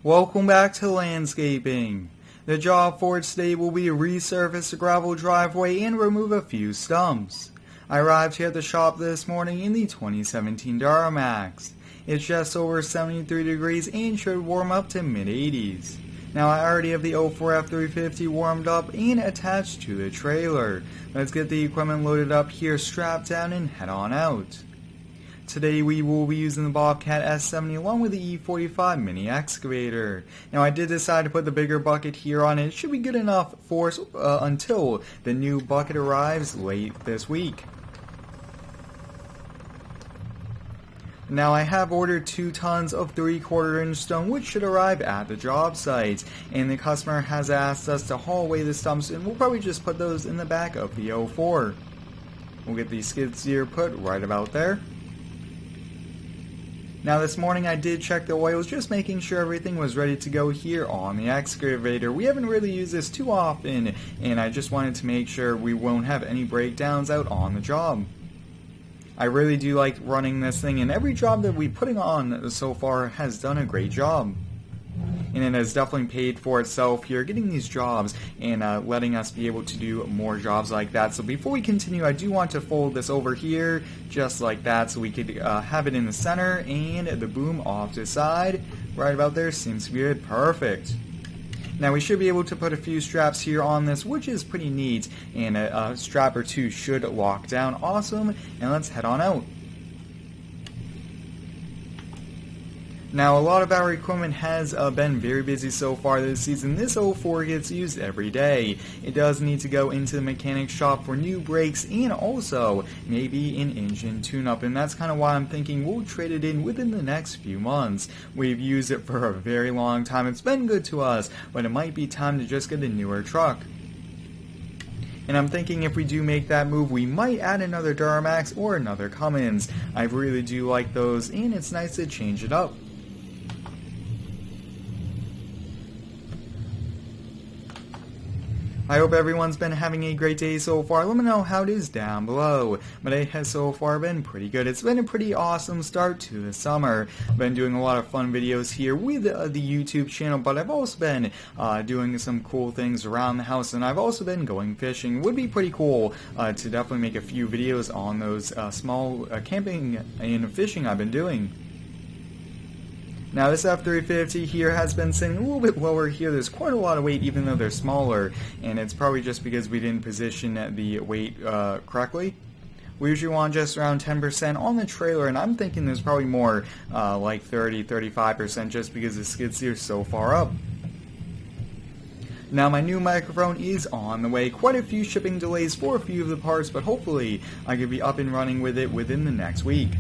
Welcome back to landscaping. The job for today will be to resurface the gravel driveway and remove a few stumps. I arrived here at the shop this morning in the 2017 Duramax. It's just over 73 degrees and should warm up to mid-80s. Now I already have the 04 F350 warmed up and attached to the trailer. Let's get the equipment loaded up here, strapped down, and head on out. Today we will be using the Bobcat S70 along with the E45 mini excavator. Now I did decide to put the bigger bucket here on it. It should be good enough for us until the new bucket arrives late this week. Now I have ordered 2 tons of 3/4 inch stone which should arrive at the job site, and the customer has asked us to haul away the stumps, and we'll probably just put those in the back of the 04. We'll get the skid steer put right about there. Now this morning I did check the oils, just making sure everything was ready to go here on the excavator. We haven't really used this too often, and I just wanted to make sure we won't have any breakdowns out on the job. I really do like running this thing, and every job that we're putting on so far has done a great job. And it has definitely paid for itself here, getting these jobs and letting us be able to do more jobs like that. So before we continue, I do want to fold this over here just like that so we could have it in the center and the boom off to the side. Right about there seems to be good. Perfect. Now we should be able to put a few straps here on this, which is pretty neat, and a strap or two should lock down. Awesome, and let's head on out. Now a lot of our equipment has been very busy so far this season. This 04 gets used every day. It does need to go into the mechanic shop for new brakes and also maybe an engine tune-up, and that's kind of why I'm thinking we'll trade it in within the next few months. We've used it for a very long time. It's been good to us, but it might be time to just get a newer truck. And I'm thinking if we do make that move, we might add another Duramax or another Cummins. I really do like those, and it's nice to change it up. I hope everyone's been having a great day so far. Let me know how it is down below. My day has so far been pretty good. It's been a pretty awesome start to the summer. I've been doing a lot of fun videos here with the YouTube channel, but I've also been doing some cool things around the house, and I've also been going fishing. It would be pretty cool to definitely make a few videos on those small camping and fishing I've been doing. Now this F350 here has been sitting a little bit lower here. There's quite a lot of weight even though they're smaller, and it's probably just because we didn't position the weight correctly. We usually want just around 10% on the trailer, and I'm thinking there's probably more like 30-35% just because the skid steer is so far up. Now my new microphone is on the way. Quite a few shipping delays for a few of the parts, but hopefully I could be up and running with it within the next week.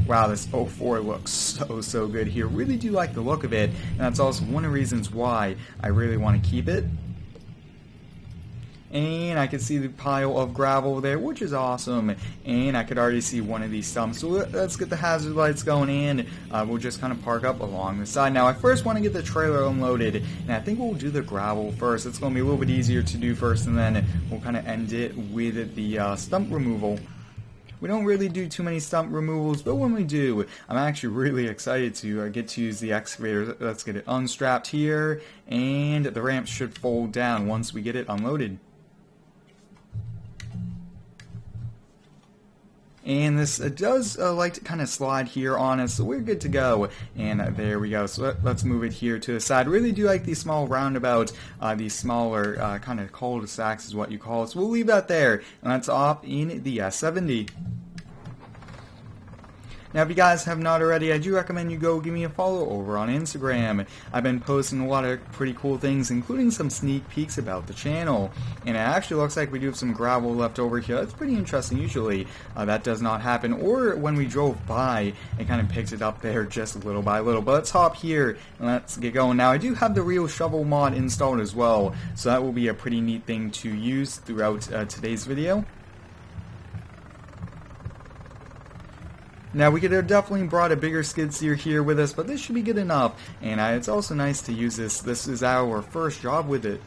Wow, this 04 looks so good here. Really do like the look of it, and that's also one of the reasons why I really want to keep it. And I can see the pile of gravel there, which is awesome, and I could already see one of these stumps. So let's get the hazard lights going, and we'll just kind of park up along the side. Now I first want to get the trailer unloaded, and I think we'll do the gravel first. It's going to be a little bit easier to do first, and then we'll kind of end it with the stump removal. We don't really do too many stump removals, but when we do, I'm actually really excited to get to use the excavator. Let's get it unstrapped here, and the ramp should fold down once we get it unloaded. And this does like to kind of slide here on us, so we're good to go. And there we go. So let's move it here to the side. Really do like these small roundabouts, these smaller kind of cul-de-sacs is what you call it. So we'll leave that there, and let's opt in the S70. Now if you guys have not already, I do recommend you go give me a follow over on Instagram. I've been posting a lot of pretty cool things, including some sneak peeks about the channel. And it actually looks like we do have some gravel left over here. That's pretty interesting. Usually that does not happen, or when we drove by, it kind of picks it up there just little by little. But let's hop here and let's get going. Now I do have the real shovel mod installed as well, so that will be a pretty neat thing to use throughout today's video. Now we could have definitely brought a bigger skid steer here with us, but this should be good enough, and it's also nice to use this. This is our first job with it.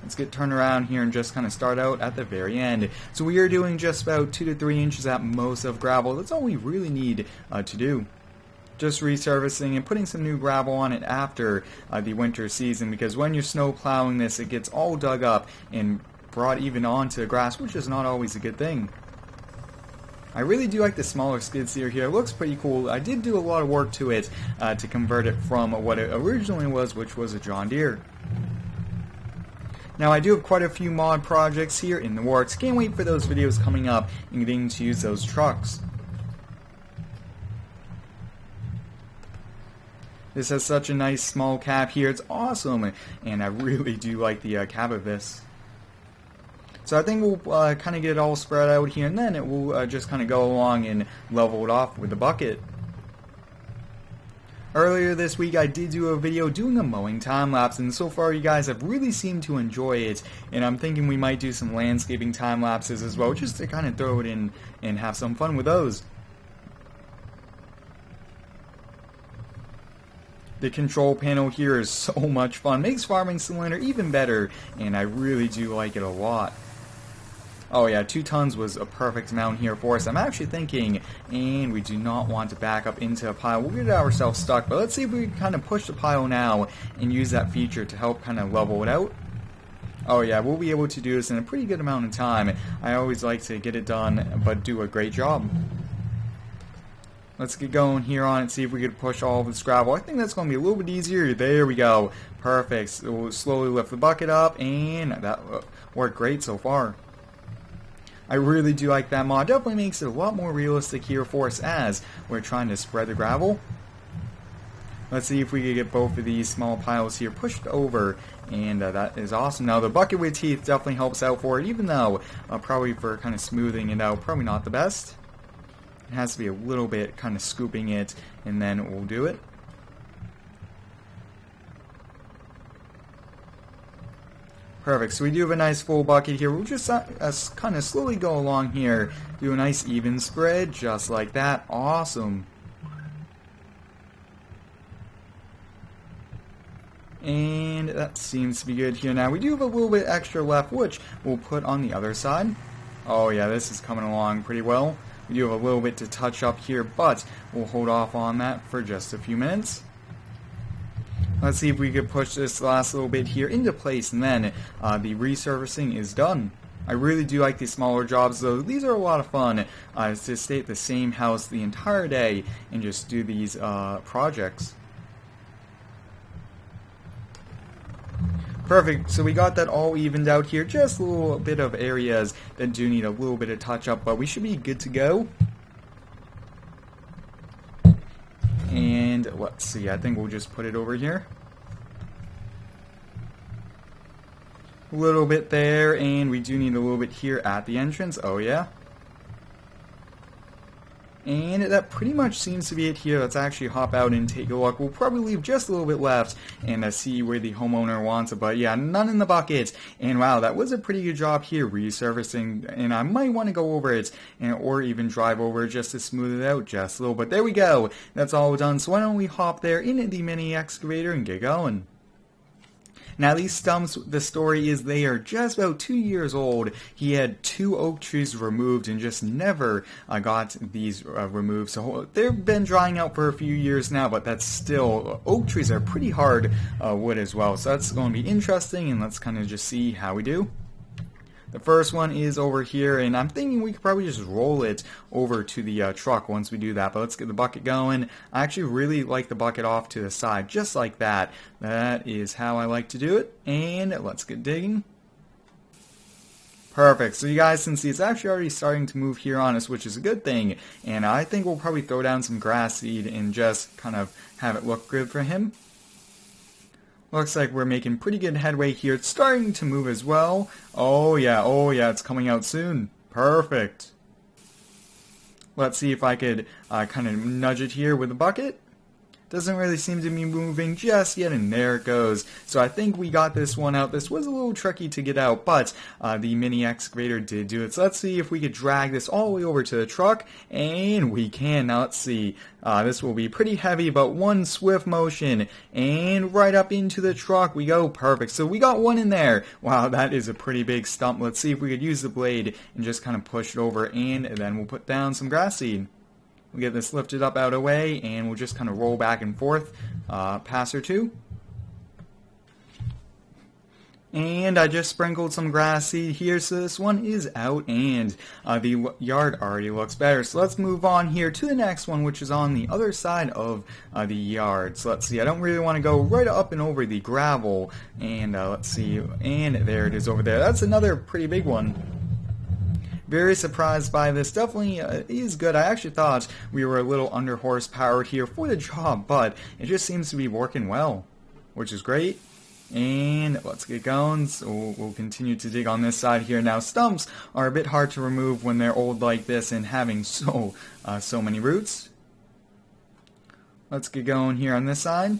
Let's get turned around here and just kind of start out at the very end. So we are doing just about 2 to 3 inches at most of gravel. That's all we really need to do. Just resurfacing and putting some new gravel on it after the winter season, because when you're snow plowing this, it gets all dug up and brought even onto the grass, which is not always a good thing. I really do like the smaller skid steer here. It looks pretty cool. I did do a lot of work to it to convert it from what it originally was, which was a John Deere. Now I do have quite a few mod projects here in the works. Can't wait for those videos coming up and getting to use those trucks. This has such a nice small cab here. It's awesome, and I really do like the cab of this. So I think we'll kind of get it all spread out here, and then it will just kind of go along and level it off with the bucket. Earlier this week I did do a video doing a mowing time lapse, and so far you guys have really seemed to enjoy it, and I'm thinking we might do some landscaping time lapses as well, just to kind of throw it in and have some fun with those. The control panel here is so much fun, makes Farming Cylinder even better, and I really do like it a lot. Oh yeah, 2 tons was a perfect amount here for us. I'm actually thinking, and we do not want to back up into a pile. We'll get ourselves stuck, but let's see if we can kind of push the pile now and use that feature to help kind of level it out. Oh yeah, we'll be able to do this in a pretty good amount of time. I always like to get it done, but do a great job. Let's get going here on it, see if we can push all of this gravel. I think that's going to be a little bit easier. There we go. Perfect. So we'll slowly lift the bucket up, and that worked great so far. I really do like that mod. Definitely makes it a lot more realistic here for us as we're trying to spread the gravel. Let's see if we can get both of these small piles here pushed over, and that is awesome. Now the bucket with teeth definitely helps out for it, even though probably for kind of smoothing it out, probably not the best. It has to be a little bit kind of scooping it, and then we'll do it. Perfect, so we do have a nice full bucket here. We'll just kind of slowly go along here, do a nice even spread, just like that. Awesome. And that seems to be good here. Now we do have a little bit extra left, which we'll put on the other side. Oh yeah, this is coming along pretty well. We do have a little bit to touch up here, but we'll hold off on that for just a few minutes. Let's see if we could push this last little bit here into place, and then the resurfacing is done. I really do like these smaller jobs though. These are a lot of fun to stay at the same house the entire day and just do these projects. Perfect, so we got that all evened out here, just a little bit of areas that do need a little bit of touch up, but we should be good to go. And let's see, I think we'll just put it over here. A little bit there, and we do need a little bit here at the entrance, oh yeah. And that pretty much seems to be it here. Let's actually hop out and take a look. We'll probably leave just a little bit left and see where the homeowner wants it. But yeah, none in the bucket. And wow, that was a pretty good job here resurfacing. And I might want to go over it or even drive over it just to smooth it out just a little. But there we go. That's all done. So why don't we hop there in the mini excavator and get going. Now these stumps, the story is they are just about 2 years old. He had 2 oak trees removed and just never got these removed. So they've been drying out for a few years now, but that's still, oak trees are pretty hard wood as well. So that's going to be interesting, and let's kind of just see how we do. The first one is over here, and I'm thinking we could probably just roll it over to the truck once we do that. But let's get the bucket going. I actually really like the bucket off to the side, just like that. That is how I like to do it. And let's get digging. Perfect. So you guys can see it's actually already starting to move here on us, which is a good thing. And I think we'll probably throw down some grass seed and just kind of have it look good for him. Looks like we're making pretty good headway here. It's starting to move as well. Oh yeah, it's coming out soon. Perfect. Let's see if I could kind of nudge it here with a bucket. Doesn't really seem to be moving just yet, and there it goes. So I think we got this one out. This was a little tricky to get out, but the mini excavator did do it. So let's see if we could drag this all the way over to the truck, and we can. Now let's see. This will be pretty heavy, but one swift motion, and right up into the truck we go. Perfect. So we got one in there. Wow, that is a pretty big stump. Let's see if we could use the blade and just kind of push it over, and then we'll put down some grass seed. We'll get this lifted up out of the way, and we'll just kind of roll back and forth, pass or two. And I just sprinkled some grass seed here, so this one is out, and the yard already looks better. So let's move on here to the next one, which is on the other side of the yard. So let's see, I don't really want to go right up and over the gravel, and let's see, and there it is over there. That's another pretty big one. Very surprised by this. Definitely is good. I actually thought we were a little under horsepower here for the job, but it just seems to be working well, which is great. And let's get going. So we'll continue to dig on this side here. Now, stumps are a bit hard to remove when they're old like this and having so many roots. Let's get going here on this side.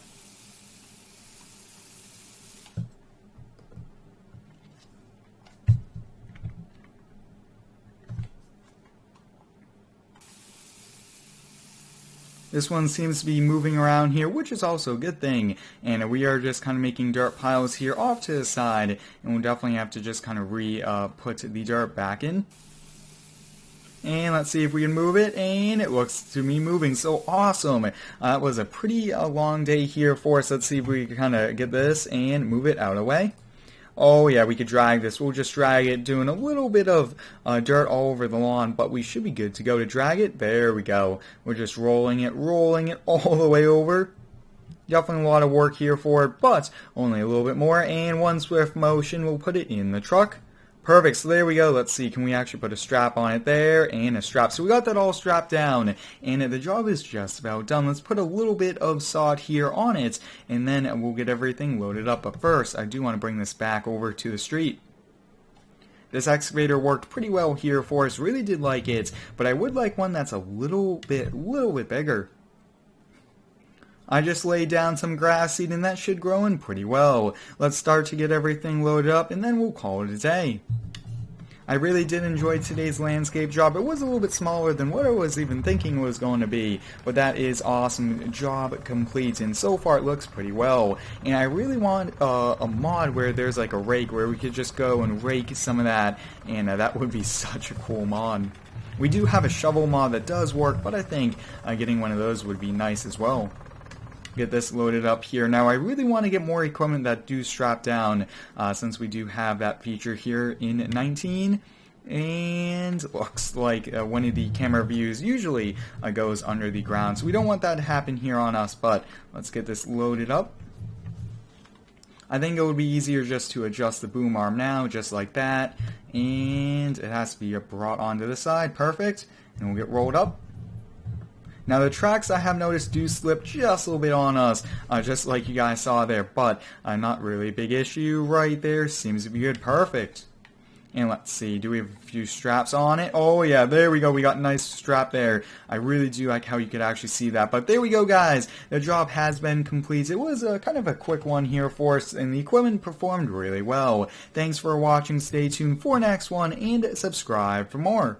This one seems to be moving around here, which is also a good thing. And we are just kind of making dirt piles here off to the side. And we'll definitely have to just kind of put the dirt back in. And let's see if we can move it. And it looks to me moving. So awesome. It was a pretty long day here for us. Let's see if we can kind of get this and move it out of the way. Oh yeah, we could drag this. We'll just drag it, doing a little bit of dirt all over the lawn, but we should be good to go to drag it. There we go. We're just rolling it all the way over. Definitely a lot of work here for it, but only a little bit more. And one swift motion, we'll put it in the truck. Perfect, so there we go. Let's see, can we actually put a strap on it there, and a strap. So we got that all strapped down, and the job is just about done. Let's put a little bit of sod here on it, and then we'll get everything loaded up. But first, I do want to bring this back over to the street. This excavator worked pretty well here for us, really did like it, but I would like one that's a little bit bigger. I just laid down some grass seed and that should grow in pretty well. Let's start to get everything loaded up and then we'll call it a day. I really did enjoy today's landscape job. It was a little bit smaller than what I was even thinking it was going to be, but that is awesome. Job complete, and so far it looks pretty well. And I really want a mod where there's like a rake where we could just go and rake some of that, and that would be such a cool mod. We do have a shovel mod that does work, but I think getting one of those would be nice as well. Get this loaded up here. Now I really want to get more equipment that do strap down since we do have that feature here in 19, and looks like one of the camera views usually goes under the ground, so we don't want that to happen here on us, but let's get this loaded up. I think it would be easier just to adjust the boom arm now, just like that, and it has to be brought onto the side. Perfect, and we'll get rolled up. Now the tracks I have noticed do slip just a little bit on us, just like you guys saw there, but not really a big issue right there. Seems to be good. Perfect. And let's see, do we have a few straps on it? Oh yeah, there we go. We got a nice strap there. I really do like how you could actually see that. But there we go, guys. The job has been complete. It was kind of a quick one here for us, and the equipment performed really well. Thanks for watching. Stay tuned for next one, and subscribe for more.